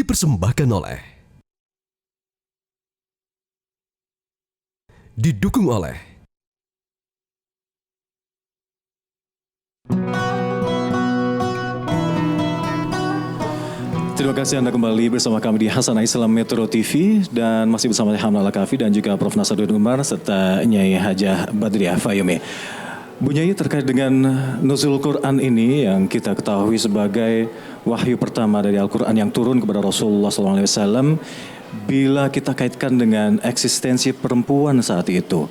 Dipersembahkan oleh, didukung oleh Terima kasih Anda kembali bersama kami di Hasanah Islam Metro TV dan masih bersama Hamdal Al-Kafi dan juga Prof. Nasaruddin Umar serta Nyai Hajah Badriah Fayumi. Bu Nyai, terkait dengan nuzul Quran ini yang kita ketahui sebagai wahyu pertama dari Al-Quran yang turun kepada Rasulullah SAW, bila kita kaitkan dengan eksistensi perempuan saat itu,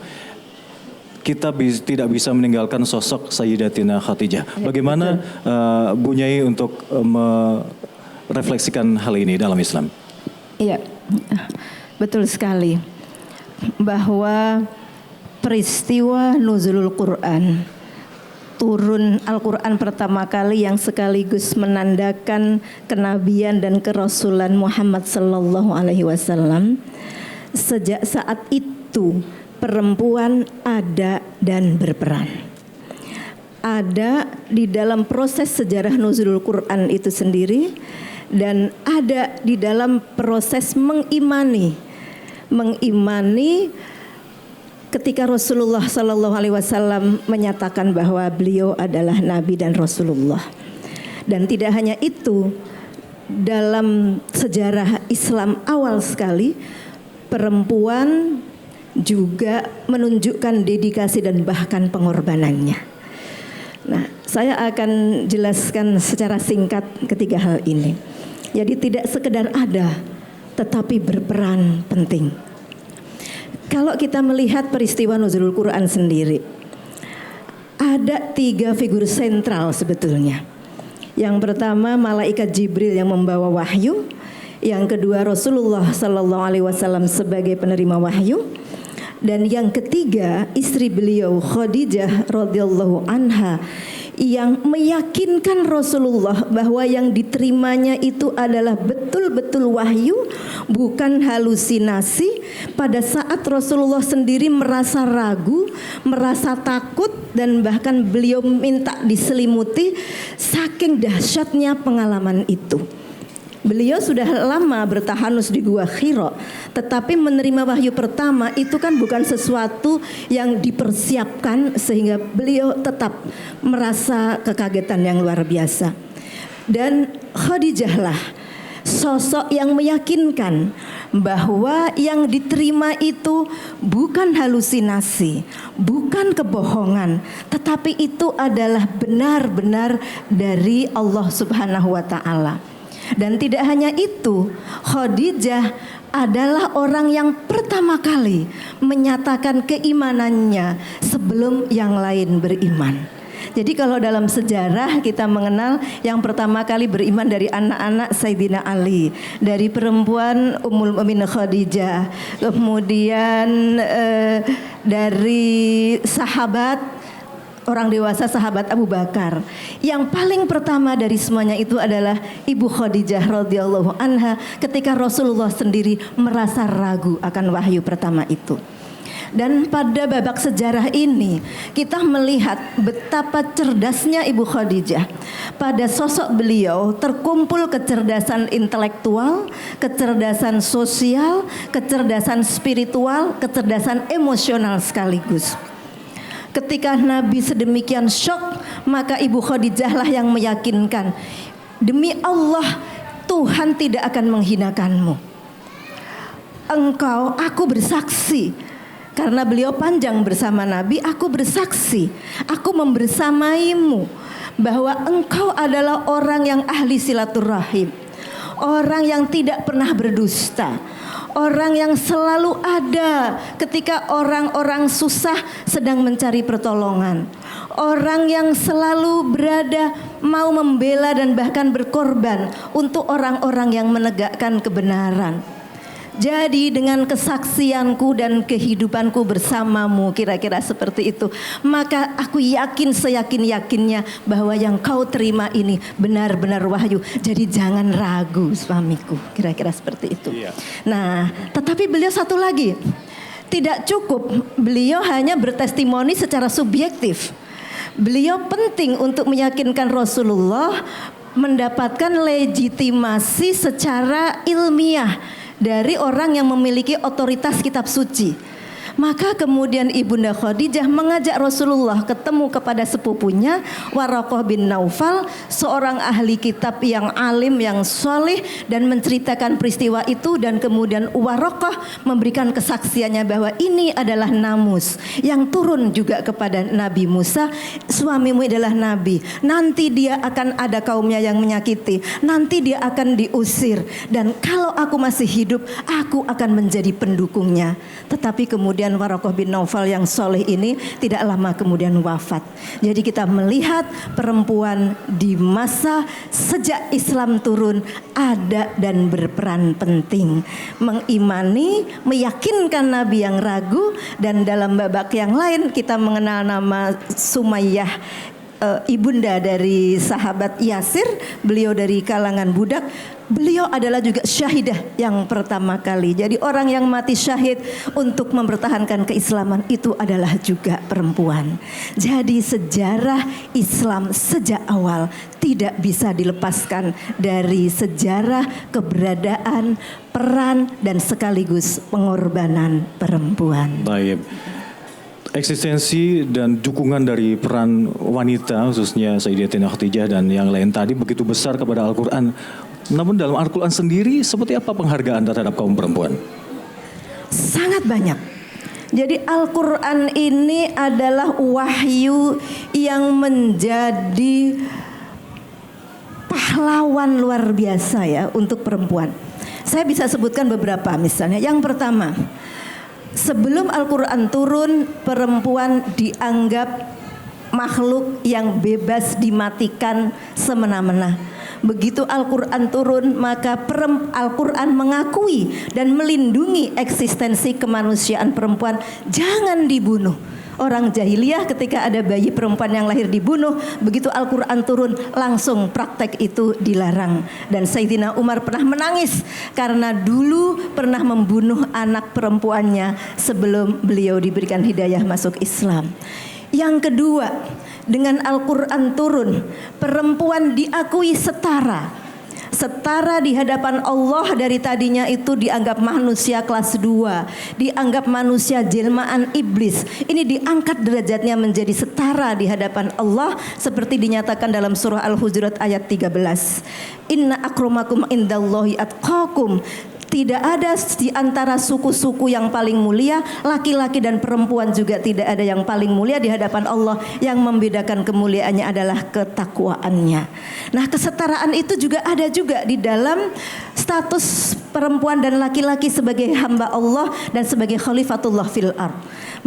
kita tidak bisa meninggalkan sosok Sayyidatina Khadijah. Bagaimana Bu Nyai untuk merefleksikan hal ini dalam Islam? Iya, betul sekali bahwa peristiwa nuzulul Quran, turun Al-Quran pertama kali yang sekaligus menandakan kenabian dan kerasulan Muhammad sallallahu alaihi wasallam. Sejak saat itu perempuan ada dan berperan. Ada di dalam proses sejarah nuzulul Quran itu sendiri dan ada di dalam proses mengimani ketika Rasulullah Sallallahu Alaihi Wasallam menyatakan bahwa beliau adalah Nabi dan Rasulullah. Dan tidak hanya itu, dalam sejarah Islam awal sekali, perempuan juga menunjukkan dedikasi dan bahkan pengorbanannya. Nah, saya akan jelaskan secara singkat ketiga hal ini. Jadi tidak sekedar ada, tetapi berperan penting. Kalau kita melihat peristiwa nuzulul Quran sendiri, ada 3 figur sentral sebetulnya. Yang pertama malaikat Jibril yang membawa wahyu, yang kedua Rasulullah Sallallahu Alaihi Wasallam sebagai penerima wahyu, dan yang ketiga istri beliau Khadijah radhiyallahu anha yang meyakinkan Rasulullah bahwa yang diterimanya itu adalah betul-betul wahyu, bukan halusinasi. Pada saat Rasulullah sendiri merasa ragu, merasa takut, dan bahkan beliau minta diselimuti, saking dahsyatnya pengalaman itu. Beliau sudah lama bertahanus di Gua Hira, tetapi menerima wahyu pertama itu kan bukan sesuatu yang dipersiapkan, sehingga beliau tetap merasa kekagetan yang luar biasa. Dan Khadijahlah sosok yang meyakinkan bahwa yang diterima itu bukan halusinasi, bukan kebohongan, tetapi itu adalah benar-benar dari Allah Subhanahu wa Ta'ala. Dan tidak hanya itu, Khadijah adalah orang yang pertama kali menyatakan keimanannya sebelum yang lain beriman. Jadi kalau dalam sejarah kita mengenal yang pertama kali beriman dari anak-anak Sayyidina Ali, dari perempuan Ummul Mukminin Khadijah, kemudian dari sahabat orang dewasa sahabat Abu Bakar. Yang paling pertama dari semuanya itu adalah Ibu Khadijah radhiyallahu anha ketika Rasulullah sendiri merasa ragu akan wahyu pertama itu. Dan pada babak sejarah ini kita melihat betapa cerdasnya Ibu Khadijah. Pada sosok beliau terkumpul kecerdasan intelektual, kecerdasan sosial, kecerdasan spiritual, kecerdasan emosional sekaligus. Ketika Nabi sedemikian syok, maka Ibu Khadijah lah yang meyakinkan, demi Allah Tuhan tidak akan menghinakanmu. Engkau, aku bersaksi, karena beliau panjang bersama Nabi, aku bersaksi, aku membersamaimu bahwa engkau adalah orang yang ahli silaturahim, orang yang tidak pernah berdusta, orang yang selalu ada ketika orang-orang susah sedang mencari pertolongan, orang yang selalu berada mau membela dan bahkan berkorban untuk orang-orang yang menegakkan kebenaran. Jadi dengan kesaksianku dan kehidupanku bersamamu, kira-kira seperti itu, maka aku yakin seyakin-yakinnya bahwa yang kau terima ini benar-benar wahyu. Jadi jangan ragu suamiku, kira-kira seperti itu. Nah, tetapi beliau satu lagi, tidak cukup beliau hanya bertestimoni secara subjektif. Beliau penting untuk meyakinkan Rasulullah mendapatkan legitimasi secara ilmiah dari orang yang memiliki otoritas kitab suci. Maka kemudian Ibunda Khadijah mengajak Rasulullah ketemu kepada sepupunya Waraqah bin Naufal, seorang ahli kitab yang alim, yang soleh, dan menceritakan peristiwa itu. Dan kemudian Waraqah memberikan kesaksiannya bahwa ini adalah namus yang turun juga kepada Nabi Musa. Suamimu adalah nabi, nanti dia akan ada kaumnya yang menyakiti, nanti dia akan diusir, dan kalau aku masih hidup aku akan menjadi pendukungnya. Tetapi kemudian Waraqah bin Naufal yang soleh ini tidak lama kemudian wafat. Jadi kita melihat perempuan di masa sejak Islam turun ada dan berperan penting, mengimani, meyakinkan Nabi yang ragu. Dan dalam babak yang lain kita mengenal nama Sumayyah, ibunda dari sahabat Yasir, beliau dari kalangan budak. Beliau adalah juga syahidah yang pertama kali. Jadi orang yang mati syahid untuk mempertahankan keislaman itu adalah juga perempuan. Jadi sejarah Islam sejak awal tidak bisa dilepaskan dari sejarah keberadaan, peran, dan sekaligus pengorbanan perempuan. Baik. Eksistensi dan dukungan dari peran wanita, khususnya Sayyidatina Khadijah dan yang lain tadi, begitu besar kepada Al-Quran. Namun dalam Al-Quran sendiri seperti apa penghargaan terhadap kaum perempuan? Sangat banyak. Jadi Al-Quran ini adalah wahyu yang menjadi pahlawan luar biasa ya untuk perempuan. Saya bisa sebutkan beberapa misalnya. Yang pertama, sebelum Al-Quran turun, perempuan dianggap makhluk yang bebas dimatikan semena-mena. Begitu Al-Quran turun, maka Al-Quran mengakui dan melindungi eksistensi kemanusiaan perempuan. Jangan dibunuh. Orang jahiliyah ketika ada bayi perempuan yang lahir dibunuh, begitu Al-Quran turun langsung praktek itu dilarang. Dan Sayyidina Umar pernah menangis karena dulu pernah membunuh anak perempuannya sebelum beliau diberikan hidayah masuk Islam. Yang kedua, dengan Al-Quran turun, perempuan diakui setara di hadapan Allah. Dari tadinya itu dianggap manusia kelas 2, dianggap manusia jelmaan iblis, ini diangkat derajatnya menjadi setara di hadapan Allah, seperti dinyatakan dalam surah Al-Hujurat ayat 13. Inna akramakum indallahi atqakum. Tidak ada di antara suku-suku yang paling mulia, laki-laki dan perempuan juga tidak ada yang paling mulia di hadapan Allah. Yang membedakan kemuliaannya adalah ketakwaannya. Nah, kesetaraan itu juga ada juga di dalam status perempuan dan laki-laki sebagai hamba Allah dan sebagai khalifatullah fil ard.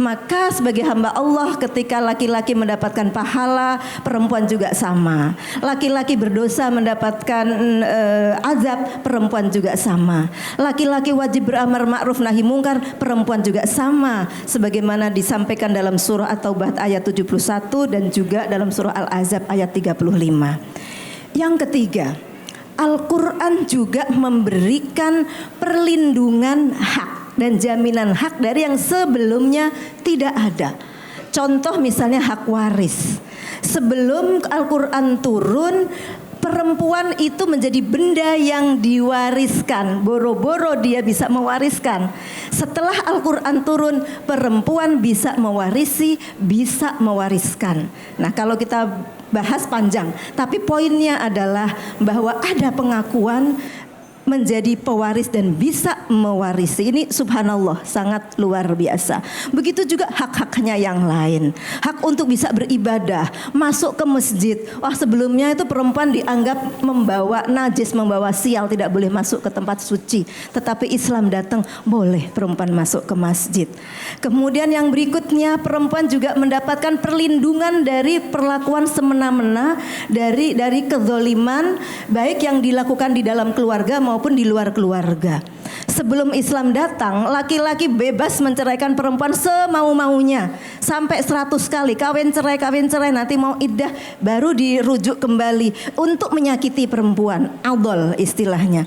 Maka sebagai hamba Allah, ketika laki-laki mendapatkan pahala, perempuan juga sama. Laki-laki berdosa mendapatkan azab, perempuan juga sama. Laki-laki wajib beramar ma'ruf nahi mungkar, perempuan juga sama, sebagaimana disampaikan dalam surah At-Taubah ayat 71 dan juga dalam surah Al-Ahzab ayat 35. Yang ketiga, Al-Quran juga memberikan perlindungan hak dan jaminan hak dari yang sebelumnya tidak ada. Contoh misalnya hak waris. Sebelum Al-Quran turun, perempuan itu menjadi benda yang diwariskan. Boro-boro dia bisa mewariskan. Setelah Al-Quran turun, perempuan bisa mewarisi, bisa mewariskan. Nah, kalau kita bahas panjang, tapi poinnya adalah bahwa ada pengakuan menjadi pewaris dan bisa mewarisi. Ini subhanallah sangat luar biasa. Begitu juga hak-haknya yang lain. Hak untuk bisa beribadah, masuk ke masjid. Wah, sebelumnya itu perempuan dianggap membawa najis, membawa sial, tidak boleh masuk ke tempat suci. Tetapi Islam datang, boleh perempuan masuk ke masjid. Kemudian yang berikutnya, perempuan juga mendapatkan perlindungan dari perlakuan semena-mena, dari kezaliman, baik yang dilakukan di dalam keluarga maupun di luar keluarga. Sebelum Islam datang, laki-laki bebas menceraikan perempuan semau-maunya sampai 100 kali, kawin cerai, nanti mau iddah baru dirujuk kembali untuk menyakiti perempuan, adol istilahnya.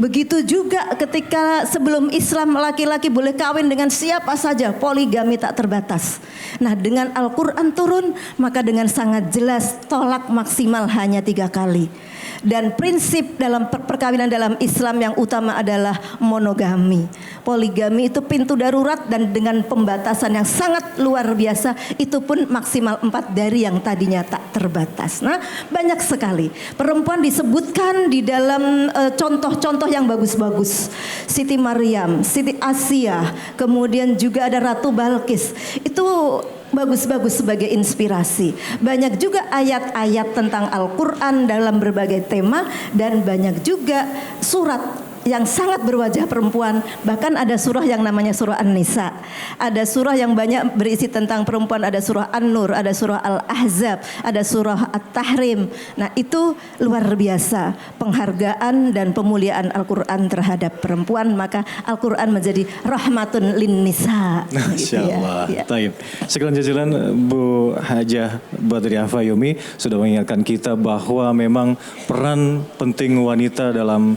Begitu juga ketika sebelum Islam laki-laki boleh kawin dengan siapa saja, poligami tak terbatas. Nah, dengan Al-Quran turun, maka dengan sangat jelas tolak maksimal hanya 3 kali. Dan prinsip dalam perkawinan dalam Islam yang utama adalah monogami. Poligami itu pintu darurat, dan dengan pembatasan yang sangat luar biasa, itu pun maksimal 4 dari yang tadinya tak terbatas. Nah, banyak sekali perempuan disebutkan di dalam contoh-contoh yang bagus-bagus. Siti Maryam, Siti Asia, kemudian juga ada Ratu Balkis. Itu bagus-bagus sebagai inspirasi. Banyak juga ayat-ayat tentang Al-Quran dalam berbagai tema, dan banyak juga surat yang sangat berwajah perempuan. Bahkan ada surah yang namanya surah An-Nisa. Ada surah yang banyak berisi tentang perempuan. Ada surah An-Nur, ada surah Al-Ahzab, ada surah At-Tahrim. Nah, itu luar biasa penghargaan dan pemuliaan Al-Quran terhadap perempuan. Maka Al-Quran menjadi rahmatun lin nisa. Masya Allah. Taib. Sekian jajalan Bu Hajah Badriah Fayumi sudah mengingatkan kita bahwa memang peran penting wanita dalam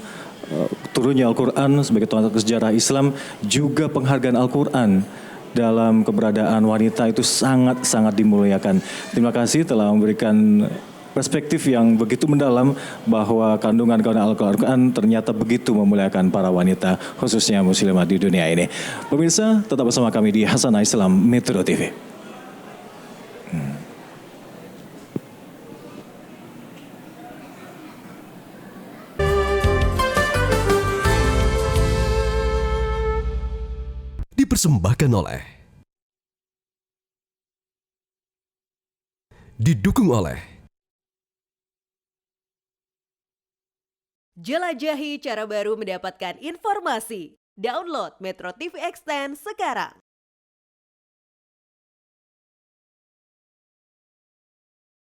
turunnya Al-Quran sebagai tonggak sejarah Islam, juga penghargaan Al-Quran dalam keberadaan wanita itu sangat-sangat dimuliakan. Terima kasih telah memberikan perspektif yang begitu mendalam bahwa kandungan Al-Quran ternyata begitu memuliakan para wanita, khususnya muslimah di dunia ini. Pemirsa, tetap bersama kami di Hasanah Islam Metro TV. Dipersembahkan oleh, didukung oleh jelajahi cara baru mendapatkan informasi. Download Metro TV Extend sekarang.